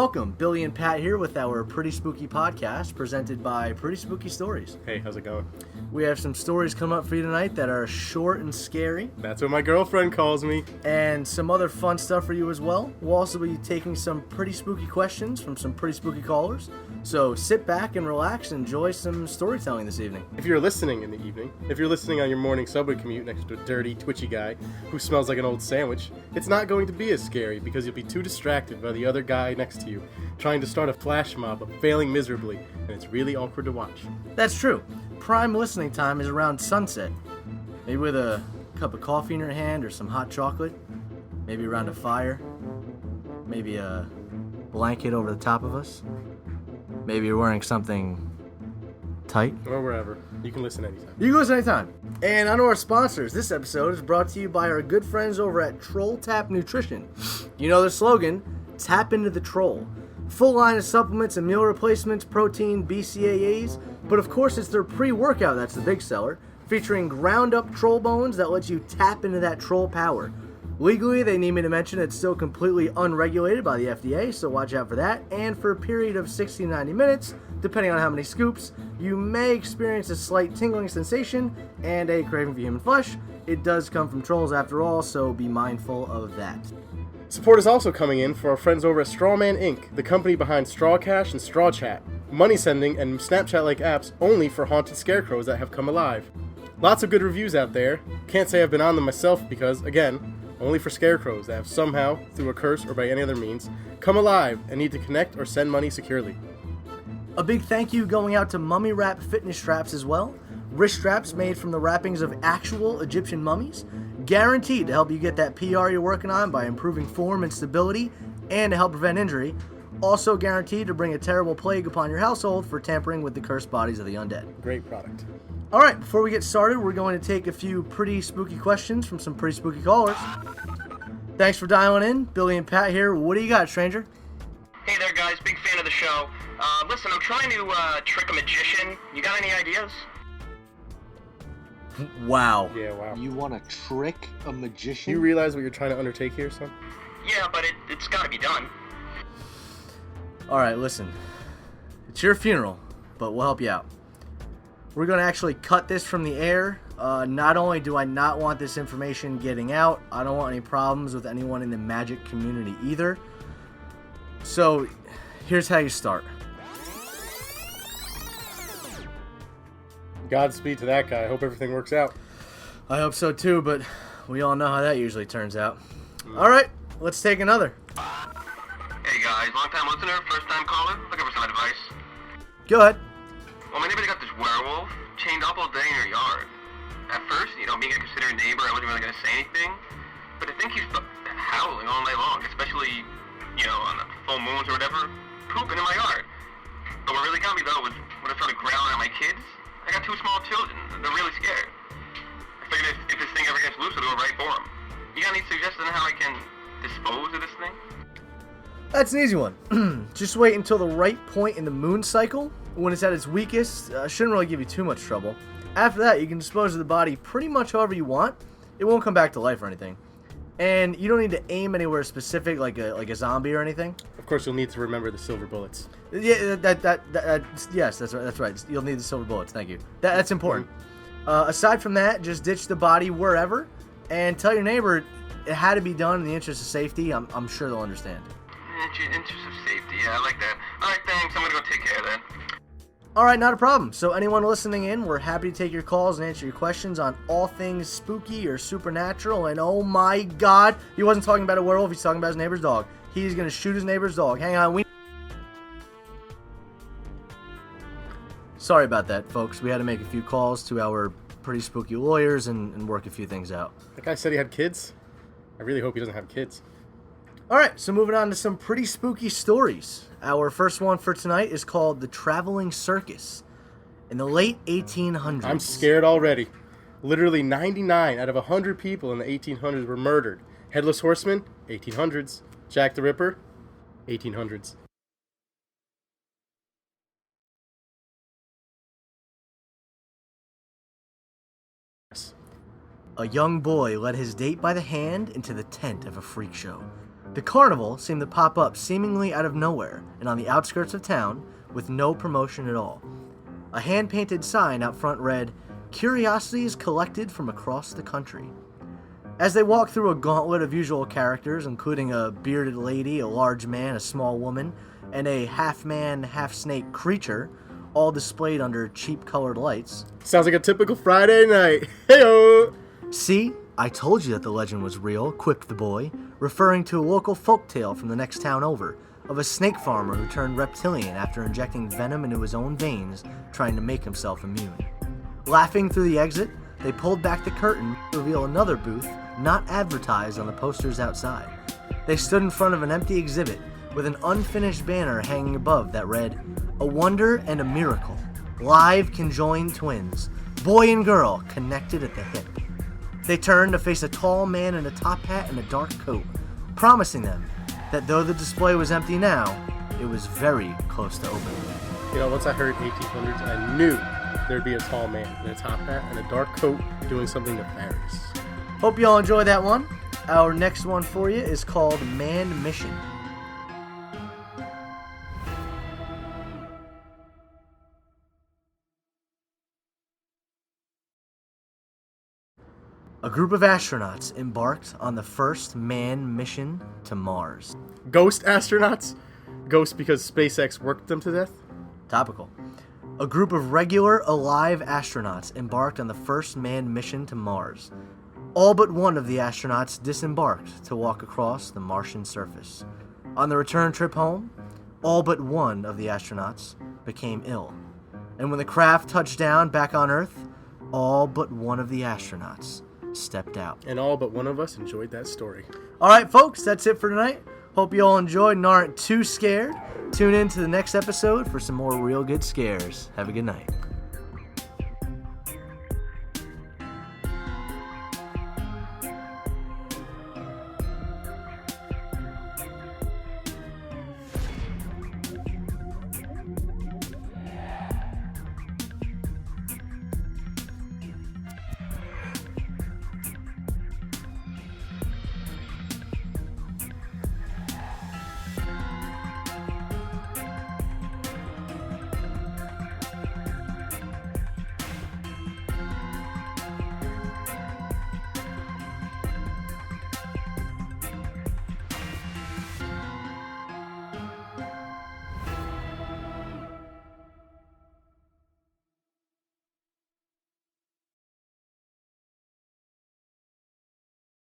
welcome. Billy and Pat here with our Pretty Spooky podcast presented by Pretty Spooky Stories. Hey, how's it going? We have some stories coming up for you tonight that are short and scary. That's what my girlfriend calls me. And some other fun stuff for you as well. We'll also be taking some pretty spooky questions from some pretty spooky callers. So sit back and relax and enjoy some storytelling this evening. If you're listening in the evening, if you're listening on your morning subway commute next to a dirty, twitchy guy who smells like an old sandwich, it's not going to be as scary because you'll be too distracted by the other guy next to you trying to start a flash mob but failing miserably, and it's really awkward to watch. That's true. Prime listening time is around sunset. Maybe with a cup of coffee in your hand or some hot chocolate. Maybe around a fire. Maybe a blanket over the top of us. Maybe you're wearing something tight. Or wherever. You can listen anytime. You can listen anytime. And on to our sponsors. This episode is brought to you by our good friends over at Troll Tap Nutrition. You know their slogan, tap into the troll. Full line of supplements and meal replacements, protein, BCAAs, but of course it's their pre-workout that's the big seller, featuring ground up troll bones that lets you tap into that troll power. Legally, they need me to mention it's still completely unregulated by the FDA, so watch out for that. And for a period of 60 to 90 minutes, depending on how many scoops, you may experience a slight tingling sensation and a craving for human flesh. It does come from trolls after all, so be mindful of that. Support is also coming in for our friends over at Strawman Inc., the company behind Straw Cash and Straw Chat, money sending and Snapchat-like apps only for haunted scarecrows that have come alive. Lots of good reviews out there. Can't say I've been on them myself because, again, only for scarecrows that have somehow, through a curse or by any other means, come alive and need to connect or send money securely. A big thank you going out to Mummy Wrap Fitness Straps as well. Wrist straps made from the wrappings of actual Egyptian mummies. Guaranteed to help you get that PR you're working on by improving form and stability and to help prevent injury. Also guaranteed to bring a terrible plague upon your household for tampering with the cursed bodies of the undead. Great product. Alright, before we get started, we're going to take a few pretty spooky questions from some pretty spooky callers. Thanks for dialing in. Billy and Pat here. What do you got, stranger? Hey there, guys. Big fan of the show. Listen, I'm trying to trick a magician. You got any ideas? Wow. Yeah, wow. You want to trick a magician? You realize what you're trying to undertake here, son? Yeah, but it's got to be done. Alright, listen. It's your funeral, but we'll help you out. We're going to actually cut this from the air. Not only do I not want this information getting out, I don't want any problems with anyone in the magic community either. So, here's how you start. Godspeed to that guy. I hope everything works out. I hope so too, but we all know how that usually turns out. Alright, let's take another. Hey, guys. Long-time listener, first-time caller. Looking for some advice. Go ahead. Well, my neighbor's got this werewolf chained up all day in her yard. At first, being a considerate neighbor, I wasn't really going to say anything. But I think he's howling all night long, especially, on the full moons or whatever, pooping in my yard. But what really got me, though, was when I started growling at my kids. I got two small children. They're really scared. I figured if this thing ever gets loose, it'll go right for them. You got any suggestions on how I can dispose of this thing? That's an easy one. Just wait until the right point in the moon cycle. When it's at its weakest, shouldn't really give you too much trouble. After that, you can dispose of the body pretty much however you want. It won't come back to life or anything. And you don't need to aim anywhere specific like a zombie or anything. Of course, you'll need to remember the silver bullets. Yeah, yes, that's right. You'll need the silver bullets. Thank you. That's important. Aside from that, just ditch the body wherever and tell your neighbor it had to be done in the interest of safety. I'm sure they'll understand. Interest of safety, yeah, I like that. Alright, thanks. I'm gonna go take care of that. Alright, not a problem. So anyone listening in, we're happy to take your calls and answer your questions on all things spooky or supernatural. And oh my god, he wasn't talking about a werewolf, he's talking about his neighbor's dog. He's gonna shoot his neighbor's dog. Hang on, Sorry about that, folks. We had to make a few calls to our pretty spooky lawyers and work a few things out. That guy said he had kids. I really hope he doesn't have kids. Alright, so moving on to some pretty spooky stories. Our first one for tonight is called The Traveling Circus. In the late 1800s. I'm scared already. Literally 99 out of 100 people in the 1800s were murdered. Headless Horseman, 1800s. Jack the Ripper, 1800s. A young boy led his date by the hand into the tent of a freak show. The carnival seemed to pop up seemingly out of nowhere and on the outskirts of town with no promotion at all. A hand-painted sign out front read, "Curiosities collected from across the country." As they walked through a gauntlet of usual characters, including a bearded lady, a large man, a small woman, and a half-man, half-snake creature, all displayed under cheap-colored lights. Sounds like a typical Friday night. Heyo! "See, I told you that the legend was real," quipped the boy, referring to a local folktale from the next town over, of a snake farmer who turned reptilian after injecting venom into his own veins, trying to make himself immune. Laughing through the exit, they pulled back the curtain to reveal another booth not advertised on the posters outside. They stood in front of an empty exhibit with an unfinished banner hanging above that read, "A wonder and a miracle. Live conjoined twins. Boy and girl connected at the hip." They turned to face a tall man in a top hat and a dark coat, promising them that though the display was empty now, it was very close to opening. You know, once I heard 1800s, I knew there'd be a tall man in a top hat and a dark coat doing something nefarious. Hope you all enjoyed that one. Our next one for you is called Man Mission. A group of astronauts embarked on the first manned mission to Mars. Ghost astronauts? Ghost because SpaceX worked them to death? Topical. A group of regular, alive astronauts embarked on the first manned mission to Mars. All but one of the astronauts disembarked to walk across the Martian surface. On the return trip home, all but one of the astronauts became ill. And when the craft touched down back on Earth, all but one of the astronauts stepped out. And all but one of us enjoyed that story. Alright folks, that's it for tonight. Hope you all enjoyed and aren't too scared. Tune in to the next episode for some more real good scares. Have a good night.